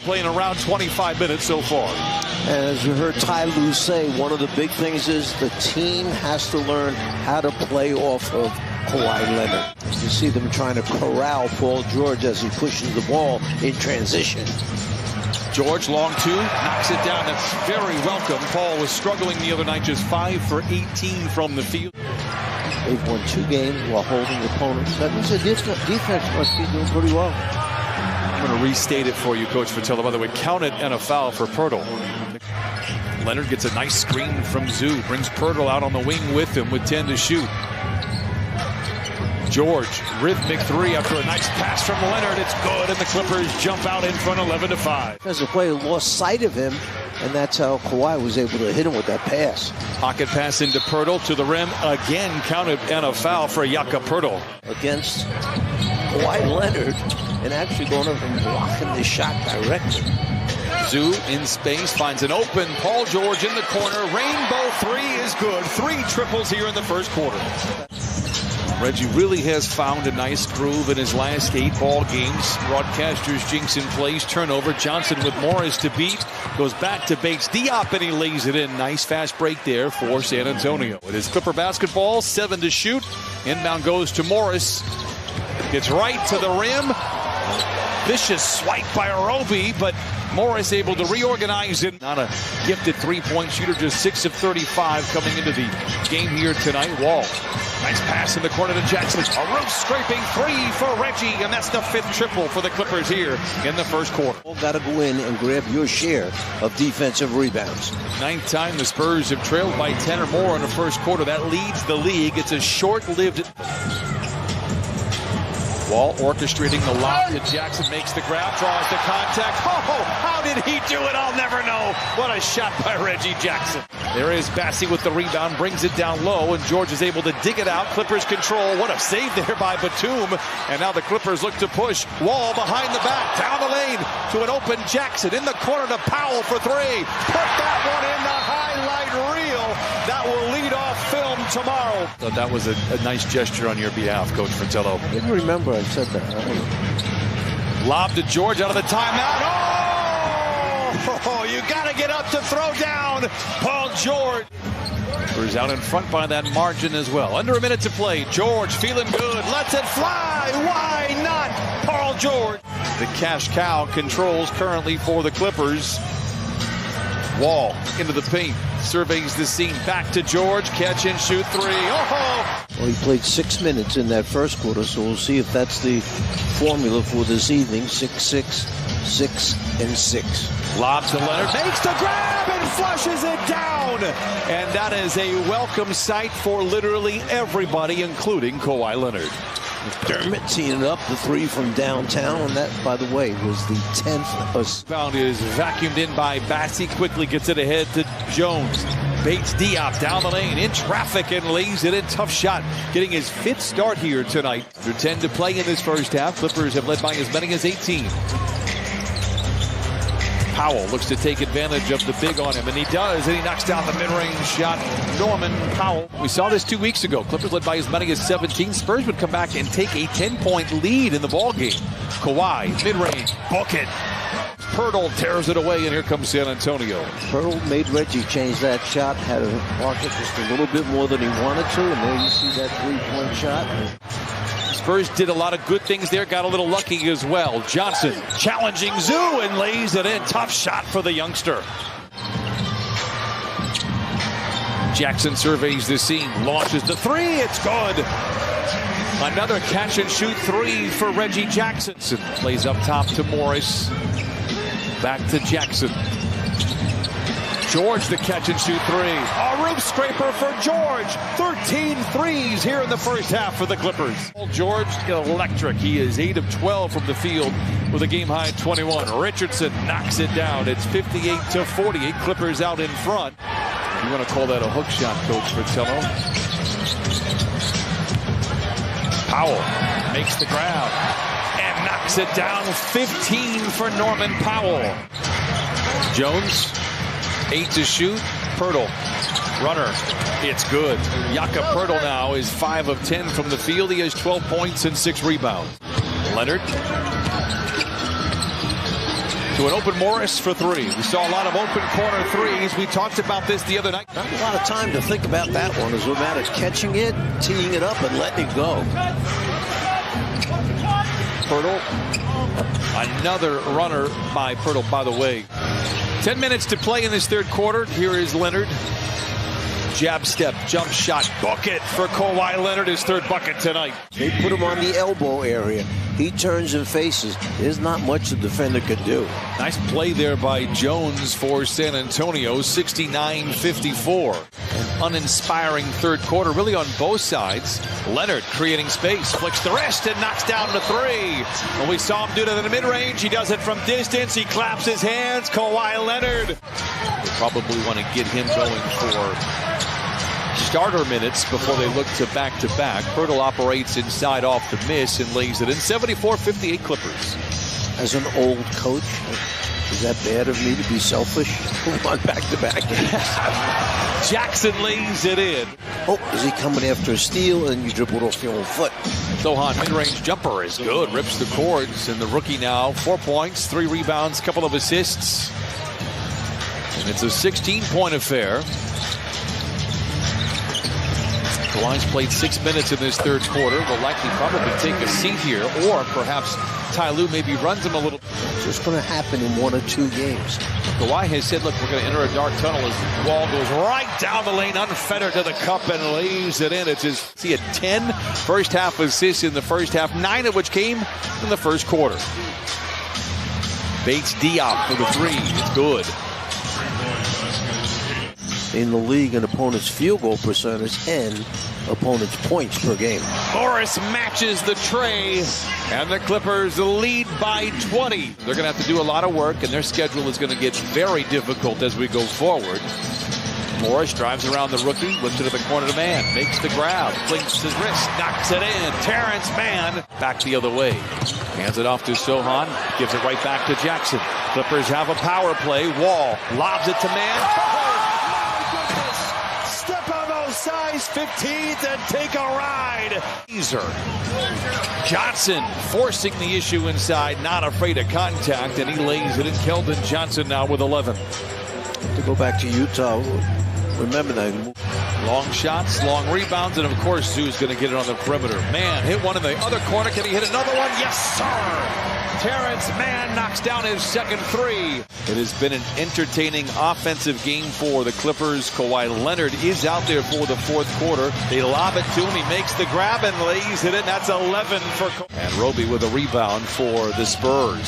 Playing around 25 minutes so far. And as you heard Ty Lue say, one of the big things is the team has to learn how to play off of Kawhi Leonard. You see them trying to corral Paul George as he pushes the ball in transition. George, long two, knocks it down. That's very welcome. Paul was struggling the other night, just 5 for 18 from the field. They've won 2 games while holding opponents. That means the defense must be doing pretty well. I'm going to restate it for you, Coach Fratello. By the way, count it and a foul for Pirtle. Leonard gets a nice screen from Zoo. Brings Pirtle out on the wing with him with 10 to shoot. George, rhythmic three after a nice pass from Leonard. It's good, and the Clippers jump out in front 11-5. As a player lost sight of him, and that's how Kawhi was able to hit him with that pass. Pocket pass into Pirtle to the rim. Again, counted and a foul for Jakob Pirtle. Against Kawhi Leonard, and actually going up and blocking the shot directly. Zoo in space, finds an open Paul George in the corner. Rainbow three is good. 3 triples here in the first quarter. Reggie really has found a nice groove in his last 8 ball games. Broadcasters jinx in place. Turnover. Johnson with Morris to beat. Goes back to Bates Diop, and he lays it in. Nice fast break there for San Antonio. It is Clipper basketball. 7 to shoot. Inbound goes to Morris. Gets right to the rim. Vicious swipe by Arobi, but Morris able to reorganize it. Not a gifted 3-point shooter, just 6 of 35 coming into the game here tonight. Wall. Nice pass in the corner to Jackson. A roof scraping 3 for Reggie, and that's the 5th triple for the Clippers here in the first quarter. Got to go in and grab your share of defensive rebounds. 9th time the Spurs have trailed by 10 or more in the first quarter. That leads the league. It's a short-lived... Wall orchestrating the lob to Jackson, makes the grab, draws the contact. Oh, how did he do it? I'll never know. What a shot by Reggie Jackson. There is Bassie with the rebound, brings it down low, and George is able to dig it out. Clippers control. What a save there by Batum. And now the Clippers look to push. Wall behind the back, down the lane to an open Jackson. In the corner to Powell for 3. Put that one in the highlight reel. That will lead off film tomorrow. So that was a nice gesture on your behalf, Coach Fratello. I didn't remember I said that. Lob to George out of the timeout. Oh, you got to get up to throw down. Paul George. Clippers out in front by that margin as well. Under a minute to play. George feeling good. Lets it fly. Why not? Paul George. The cash cow controls currently for the Clippers. Wall into the paint. Surveys the scene. Back to George. Catch and shoot 3. Oh! Well, he played 6 minutes in that first quarter, so we'll see if that's the formula for this evening. 6-6, 6 and 6. Lob to Leonard. Makes the grab and flushes it down. And that is a welcome sight for literally everybody, including Kawhi Leonard. McDermott teeing it up, the 3 from downtown, and that, by the way, was the 10th. Found is vacuumed in by Bassie, quickly gets it ahead to Jones. Bates Diop down the lane in traffic and lays it in. Tough shot, getting his 5th start here tonight. Under 10 to play in this first half. Clippers have led by as many as 18. Powell looks to take advantage of the big on him, and he does, and he knocks down the mid-range shot. Norman Powell. We saw this 2 weeks ago. Clippers led by as many as 17. Spurs would come back and take a 10-point lead in the ballgame. Kawhi, mid-range, book it. Pirtle tears it away, and here comes San Antonio. Pirtle made Reggie change that shot, had to block it just a little bit more than he wanted to, and there you see that 3-point shot. Spurs did a lot of good things there, got a little lucky as well. Johnson challenging Zoo and lays it in. Tough shot for the youngster. Jackson surveys the scene, launches the 3. It's good. Another catch and shoot 3 for Reggie Jackson. Plays up top to Morris. Back to Jackson. George the catch and shoot 3. A roof scraper for George. 13 threes here in the first half for the Clippers. George electric. He is 8 of 12 from the field with a game high 21. Richardson knocks it down. It's 58-48. Clippers out in front. You want to call that a hook shot, Coach Fratello? Powell makes the grab and knocks it down. 15 for Norman Powell. Jones. 8 to shoot. Pirtle. Runner. It's good. Jakob Pirtle now is 5 of 10 from the field. He has 12 points and 6 rebounds. Leonard. to an open Morris for three. We saw a lot of open corner threes. We talked about this the other night. Not a lot of time to think about that one. It's a matter of catching it, teeing it up, and letting it go. Pirtle. Another runner by Pirtle, by the way. 10 minutes to play in this third quarter. Here is Leonard. Jab step, jump shot, bucket for Kawhi Leonard, his third bucket tonight. They put him on the elbow area. He turns and faces. There's not much the defender could do. Nice play there by Jones for San Antonio, 69-54. An uninspiring third quarter, really on both sides. Leonard creating space, flicks the wrist and knocks down the three. When we saw him do it in the mid-range, he does it from distance. He claps his hands. Kawhi Leonard. They probably want to get him going for starter minutes before they look to back-to-back. Pirtle operates inside off the miss and lays it in. 74-58 Clippers. As an old coach, is that bad of me to be selfish? On back-to-back. Jackson lays it in. Oh, is he coming after a steal and you dribbled off your own foot? Sohan mid-range jumper is good. Rips the cords, and the rookie now 4 points, 3 rebounds, couple of assists. And it's a 16-point affair. Kawhi's played 6 minutes in this third quarter. Will likely probably take a seat here, or perhaps Ty Lue maybe runs him a little. It's just going to happen in 1 or 2 games. Kawhi has said, look, we're going to enter a dark tunnel as the ball goes right down the lane, unfettered to the cup, and leaves it in. It's his, see, a 10 first half assists in the first half, 9 of which came in the first quarter. Bates Diop for the three. It's good. In the league, an opponent's field goal percentage and opponent's points per game. Morris matches the tray, and the Clippers lead by 20. They're going to have to do a lot of work, and their schedule is going to get very difficult as we go forward. Morris drives around the rookie, lifts it to the corner to man, makes the grab, clinks his wrist, knocks it in. Terrence Mann back the other way. Hands it off to Sohan, gives it right back to Jackson. Clippers have a power play. Wall lobs it to Mann. Size 15th and take a ride. Johnson forcing the issue inside, not afraid of contact, and he lays it in. Keldon Johnson now with 11. To go back to Utah, remember that. Long shots, long rebounds, and of course Zoo's going to get it on the perimeter. Mann hit one in the other corner. Can he hit another one? Yes, sir! Terrence Mann knocks down his second three. It has been an entertaining offensive game for the Clippers. Kawhi Leonard is out there for the fourth quarter. They lob it to him. He makes the grab and lays it in. That's 11 for Kawhi. And Roby with a rebound for the Spurs.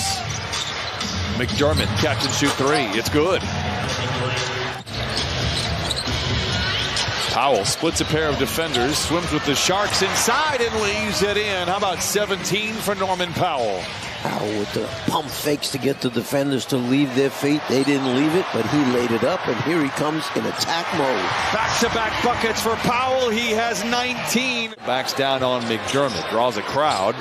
McDermott catch and shoot three. It's good. Powell splits a pair of defenders, swims with the Sharks inside and leaves it in. How about 17 for Norman Powell? Powell with the pump fakes to get the defenders to leave their feet. They didn't leave it, but he laid it up, and here he comes in attack mode. Back-to-back buckets for Powell. He has 19. Backs down on McDermott, draws a crowd.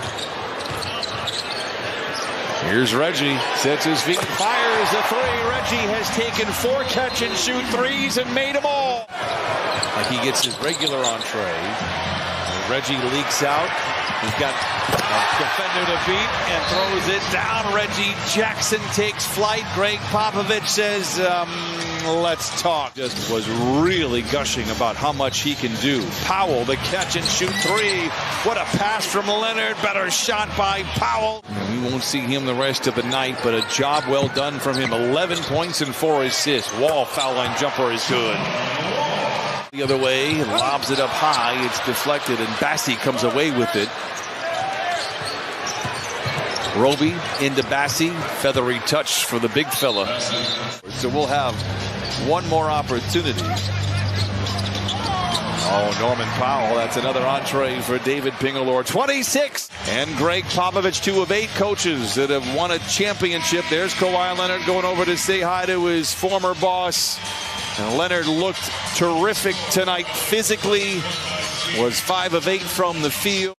Here's Reggie, sets his feet, fires a three. Reggie has taken 4 catch-and-shoot threes and made them all. Like he gets his regular entree. And Reggie leaks out. He's got a defender to beat and throws it down. Reggie Jackson takes flight. Greg Popovich says, let's talk. Just was really gushing about how much he can do. Powell, the catch and shoot three. What a pass from Leonard. Better shot by Powell. We won't see him the rest of the night, but a job well done from him. 11 points and 4 assists. Wall foul line jumper is good. The other way, lobs it up high. It's deflected, and Bassi comes away with it. Roby into Bassi. Feathery touch for the big fella. So we'll have one more opportunity. Oh, Norman Powell. That's another entree for David Pingalore. 26. And Greg Popovich, 2 of 8 coaches that have won a championship. There's Kawhi Leonard going over to say hi to his former boss. And Leonard looked terrific tonight physically. Was 5 of 8 from the field.